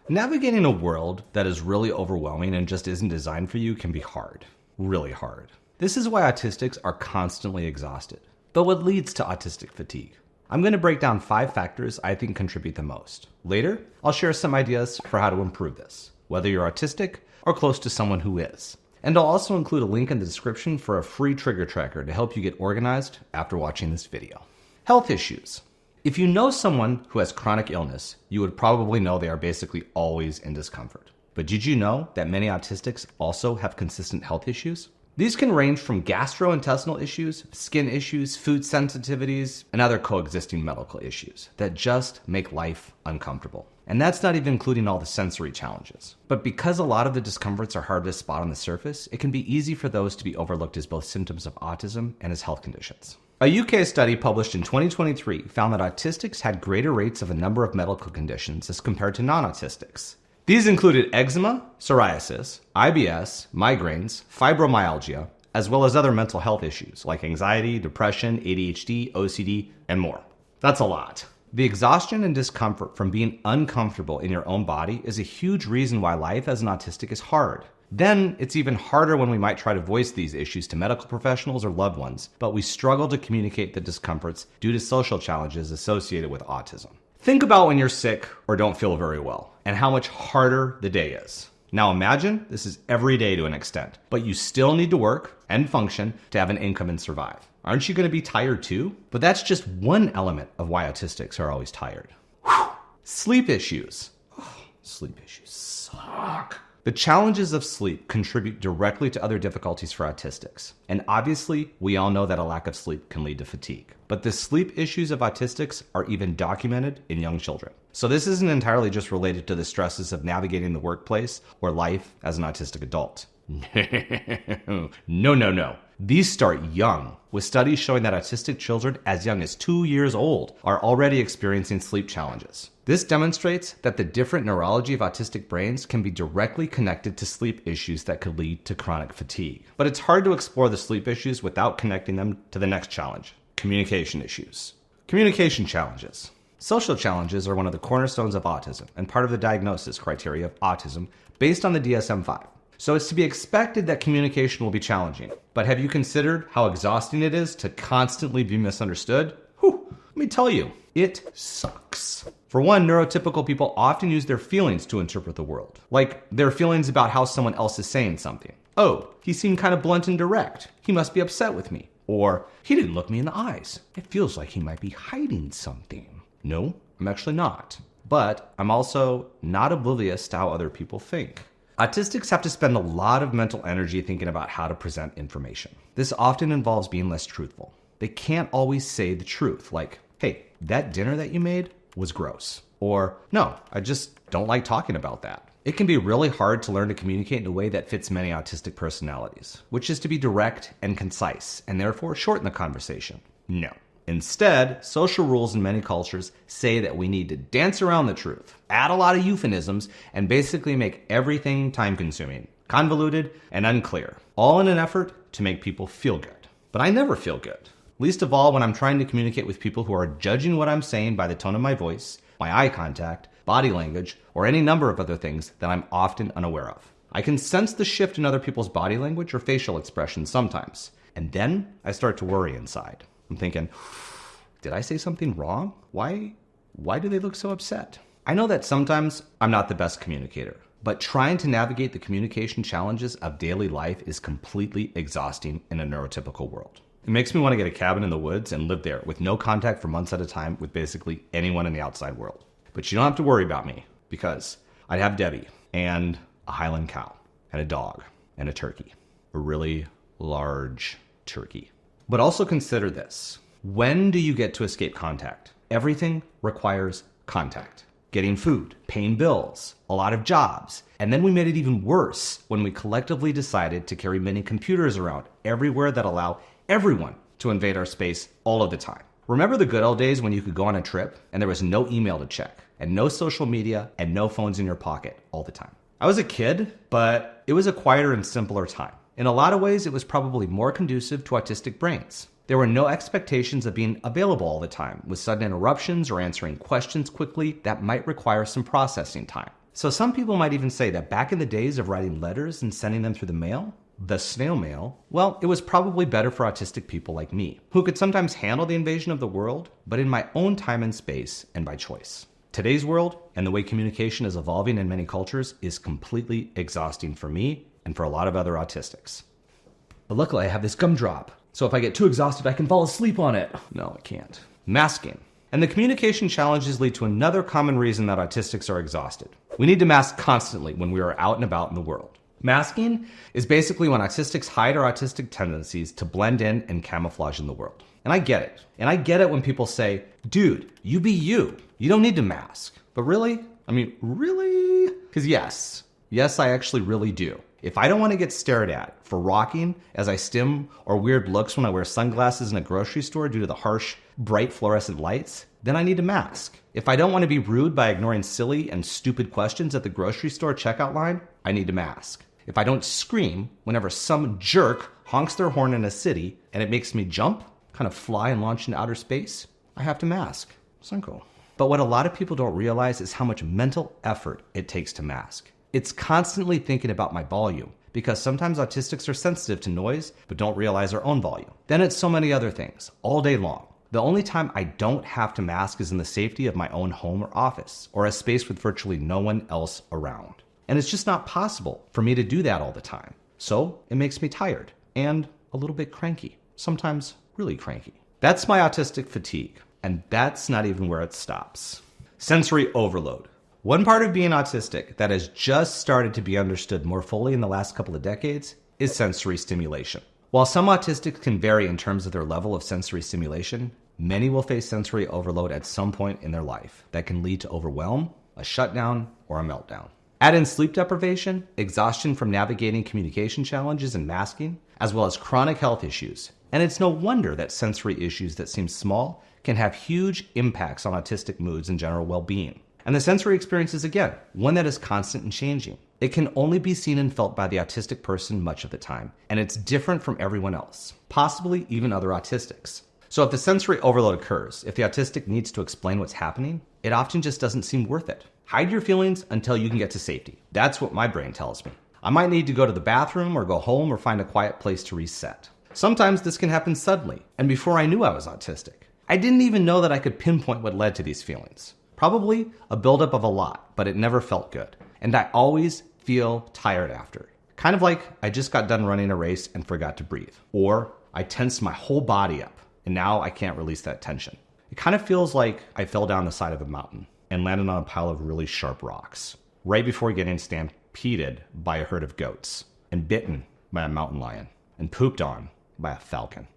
Navigating a world that is really overwhelming and just isn't designed for you can be hard. Really hard. This is why autistics are constantly exhausted. But what leads to autistic fatigue? I'm going to break down 5 factors I think contribute the most. Later, I'll share some ideas for how to improve this, whether you're autistic or close to someone who is. And I'll also include a link in the description for a free trigger tracker to help you get organized after watching this video. Health issues. If you know someone who has chronic illness, you would probably know they are basically always in discomfort. But did you know that many autistics also have consistent health issues? These can range from gastrointestinal issues, skin issues, food sensitivities, and other coexisting medical issues that just make life uncomfortable. And that's not even including all the sensory challenges. But because a lot of the discomforts are hard to spot on the surface, it can be easy for those to be overlooked as both symptoms of autism and as health conditions. A UK study published in 2023 found that autistics had greater rates of a number of medical conditions as compared to non-autistics. These included eczema, psoriasis, IBS, migraines, fibromyalgia, as well as other mental health issues like anxiety, depression, ADHD, OCD, and more. That's a lot. The exhaustion and discomfort from being uncomfortable in your own body is a huge reason why life as an autistic is hard. Then it's even harder when we might try to voice these issues to medical professionals or loved ones, but we struggle to communicate the discomforts due to social challenges associated with autism. Think about when you're sick or don't feel very well and how much harder the day is. Now imagine this is every day to an extent, but you still need to work and function to have an income and survive. Aren't you going to be tired too? But that's just one element of why autistics are always tired. Whew. Sleep issues. Sleep issues suck. The challenges of sleep contribute directly to other difficulties for autistics. And obviously, we all know that a lack of sleep can lead to fatigue. But the sleep issues of autistics are even documented in young children. So this isn't entirely just related to the stresses of navigating the workplace or life as an autistic adult. No. These start young, with studies showing that autistic children as young as 2 years old are already experiencing sleep challenges. This demonstrates that the different neurology of autistic brains can be directly connected to sleep issues that could lead to chronic fatigue. But it's hard to explore the sleep issues without connecting them to the next challenge, communication issues. Communication challenges. Social challenges are one of the cornerstones of autism and part of the diagnosis criteria of autism based on the DSM-5. So it's to be expected that communication will be challenging. But have you considered how exhausting it is to constantly be misunderstood? Let me tell you, it sucks. For one, neurotypical people often use their feelings to interpret the world. Like their feelings about how someone else is saying something. Oh, he seemed kind of blunt and direct. He must be upset with me. Or, he didn't look me in the eyes. It feels like he might be hiding something. No, I'm actually not. But I'm also not oblivious to how other people think. Autistics have to spend a lot of mental energy thinking about how to present information. This often involves being less truthful. They can't always say the truth, like, hey, that dinner that you made was gross. Or, no, I just don't like talking about that. It can be really hard to learn to communicate in a way that fits many autistic personalities, which is to be direct and concise, and therefore shorten the conversation. No. Instead, social rules in many cultures say that we need to dance around the truth, add a lot of euphemisms, and basically make everything time-consuming, convoluted, and unclear, all in an effort to make people feel good. But I never feel good. Least of all when I'm trying to communicate with people who are judging what I'm saying by the tone of my voice, my eye contact, body language, or any number of other things that I'm often unaware of. I can sense the shift in other people's body language or facial expressions sometimes, and then I start to worry inside. I'm thinking, did I say something wrong? Why do they look so upset? I know that sometimes I'm not the best communicator, but trying to navigate the communication challenges of daily life is completely exhausting in a neurotypical world. It makes me want to get a cabin in the woods and live there with no contact for months at a time with basically anyone in the outside world. But you don't have to worry about me because I'd have Debbie and a Highland cow and a dog and a turkey, a really large turkey. But also consider this. When do you get to escape contact? Everything requires contact. Getting food, paying bills, a lot of jobs. And then we made it even worse when we collectively decided to carry many computers around everywhere that allow everyone to invade our space all of the time. Remember the good old days when you could go on a trip and there was no email to check and no social media and no phones in your pocket all the time? I was a kid, but it was a quieter and simpler time. In a lot of ways, it was probably more conducive to autistic brains. There were no expectations of being available all the time, with sudden interruptions or answering questions quickly that might require some processing time. So some people might even say that back in the days of writing letters and sending them through the mail, the snail mail, well, it was probably better for autistic people like me, who could sometimes handle the invasion of the world, but in my own time and space and by choice. Today's world and the way communication is evolving in many cultures is completely exhausting for me and for a lot of other autistics. But luckily I have this gumdrop, so if I get too exhausted I can fall asleep on it. No, I can't. Masking. And the communication challenges lead to another common reason that autistics are exhausted. We need to mask constantly when we are out and about in the world. Masking is basically when autistics hide our autistic tendencies to blend in and camouflage in the world. And I get it. And I get it when people say, dude, you be you. You don't need to mask. But really? Really? Because yes, I actually really do. If I don't want to get stared at for rocking as I stim or weird looks when I wear sunglasses in a grocery store due to the harsh, bright fluorescent lights, then I need to mask. If I don't want to be rude by ignoring silly and stupid questions at the grocery store checkout line, I need to mask. If I don't scream whenever some jerk honks their horn in a city and it makes me jump, kind of fly and launch into outer space, I have to mask. Simple. But what a lot of people don't realize is how much mental effort it takes to mask. It's constantly thinking about my volume, because sometimes autistics are sensitive to noise but don't realize their own volume. Then it's so many other things, all day long. The only time I don't have to mask is in the safety of my own home or office, or a space with virtually no one else around. And it's just not possible for me to do that all the time. So it makes me tired and a little bit cranky, sometimes really cranky. That's my autistic fatigue, and that's not even where it stops. Sensory overload. One part of being autistic that has just started to be understood more fully in the last couple of decades is sensory stimulation. While some autistics can vary in terms of their level of sensory stimulation, many will face sensory overload at some point in their life that can lead to overwhelm, a shutdown, or a meltdown. Add in sleep deprivation, exhaustion from navigating communication challenges and masking, as well as chronic health issues. And it's no wonder that sensory issues that seem small can have huge impacts on autistic moods and general well-being. And the sensory experience is, again, one that is constant and changing. It can only be seen and felt by the autistic person much of the time, and it's different from everyone else, possibly even other autistics. So if the sensory overload occurs, if the autistic needs to explain what's happening, it often just doesn't seem worth it. Hide your feelings until you can get to safety. That's what my brain tells me. I might need to go to the bathroom or go home or find a quiet place to reset. Sometimes this can happen suddenly, and before I knew I was autistic. I didn't even know that I could pinpoint what led to these feelings. Probably a buildup of a lot, but it never felt good. And I always feel tired after. Kind of like I just got done running a race and forgot to breathe. Or I tensed my whole body up, and now I can't release that tension. It kind of feels like I fell down the side of a mountain and landed on a pile of really sharp rocks, right before getting stampeded by a herd of goats, and bitten by a mountain lion, and pooped on by a falcon,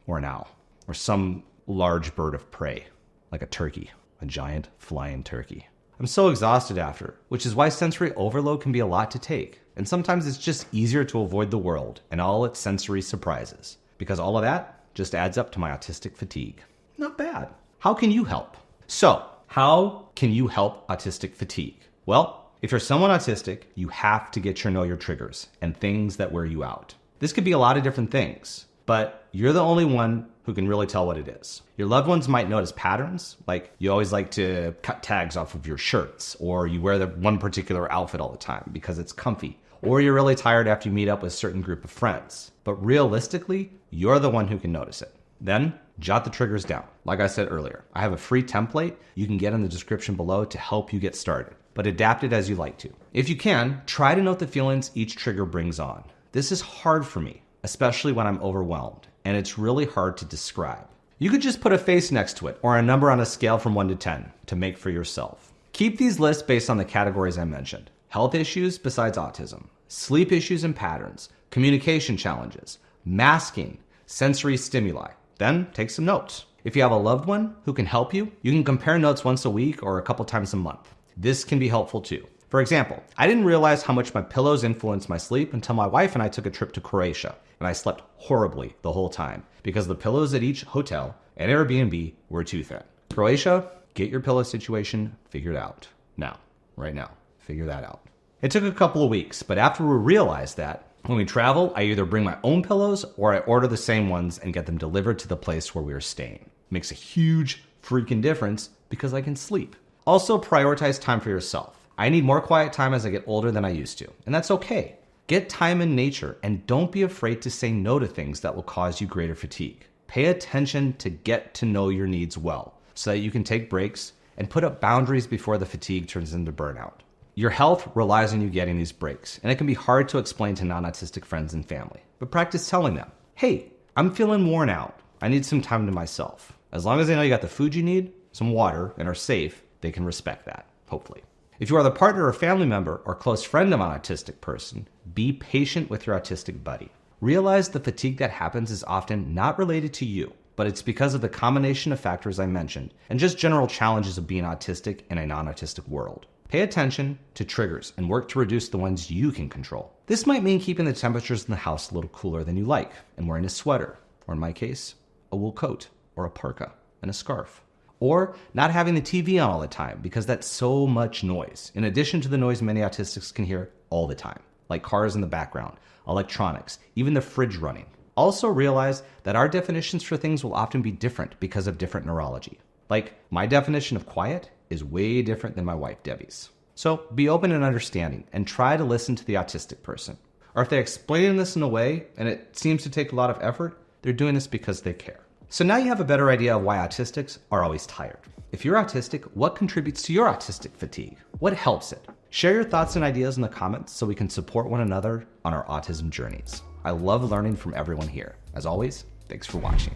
or an owl, or some large bird of prey, like a turkey. A giant flying turkey. I'm so exhausted after, which is why sensory overload can be a lot to take. And sometimes it's just easier to avoid the world and all its sensory surprises, because all of that just adds up to my autistic fatigue. Not bad. How can you help? So, how can you help autistic fatigue? Well, if you're someone autistic, you have to get your know your triggers and things that wear you out. This could be a lot of different things, but you're the only one who can really tell what it is. Your loved ones might notice patterns, like you always like to cut tags off of your shirts, or you wear the one particular outfit all the time because it's comfy, or you're really tired after you meet up with a certain group of friends. But realistically, you're the one who can notice it. Then, jot the triggers down. Like I said earlier, I have a free template you can get in the description below to help you get started, but adapt it as you like to. If you can, try to note the feelings each trigger brings on. This is hard for me, especially when I'm overwhelmed, and it's really hard to describe. You could just put a face next to it or a number on a scale from 1 to 10 to make for yourself. Keep these lists based on the categories I mentioned. Health issues besides autism, sleep issues and patterns, communication challenges, masking, sensory stimuli. Then take some notes. If you have a loved one who can help you, you can compare notes once a week or a couple times a month. This can be helpful too. For example, I didn't realize how much my pillows influenced my sleep until my wife and I took a trip to Croatia, and I slept horribly the whole time because the pillows at each hotel and Airbnb were too thin. Croatia, get your pillow situation figured out. Now, right now, figure that out. It took a couple of weeks, but after we realized that, when we travel, I either bring my own pillows or I order the same ones and get them delivered to the place where we are staying. Makes a huge freaking difference because I can sleep. Also, prioritize time for yourself. I need more quiet time as I get older than I used to, and that's okay. Get time in nature and don't be afraid to say no to things that will cause you greater fatigue. Pay attention to get to know your needs well so that you can take breaks and put up boundaries before the fatigue turns into burnout. Your health relies on you getting these breaks, and it can be hard to explain to non-autistic friends and family, but practice telling them, hey, I'm feeling worn out. I need some time to myself. As long as they know you got the food you need, some water, and are safe, they can respect that, hopefully. If you are the partner or family member or close friend of an autistic person, be patient with your autistic buddy. Realize the fatigue that happens is often not related to you, but it's because of the combination of factors I mentioned and just general challenges of being autistic in a non-autistic world. Pay attention to triggers and work to reduce the ones you can control. This might mean keeping the temperatures in the house a little cooler than you like and wearing a sweater, or in my case, a wool coat or a parka and a scarf. Or not having the TV on all the time because that's so much noise, in addition to the noise many autistics can hear all the time, like cars in the background, electronics, even the fridge running. Also realize that our definitions for things will often be different because of different neurology. Like, my definition of quiet is way different than my wife Debbie's. So be open and understanding and try to listen to the autistic person. Or if they explain this in a way and it seems to take a lot of effort, they're doing this because they care. So now you have a better idea of why autistics are always tired. If you're autistic, what contributes to your autistic fatigue? What helps it? Share your thoughts and ideas in the comments so we can support one another on our autism journeys. I love learning from everyone here. As always, thanks for watching.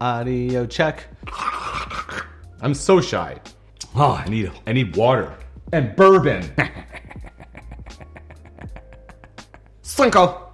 Audio check. I'm so shy. Oh, I need water and bourbon. Cinco.